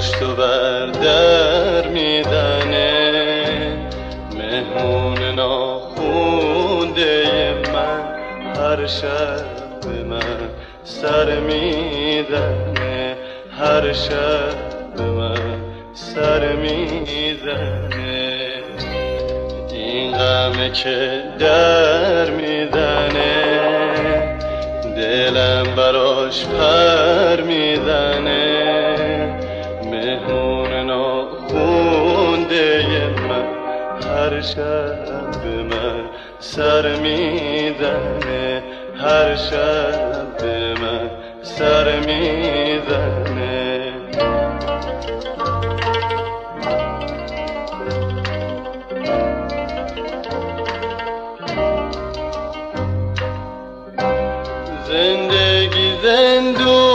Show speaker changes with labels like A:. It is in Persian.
A: پشت و بر در میدنه، مهمون ناخونده من هر شب به من سر میدنه، هر شب به من سر میدنه. این غمه که در میدنه، دلم براش پر میدنه، مهمون ناخونده من هر شب به من سر میدنه، هر شب به من سر میدنه. زندگی زندون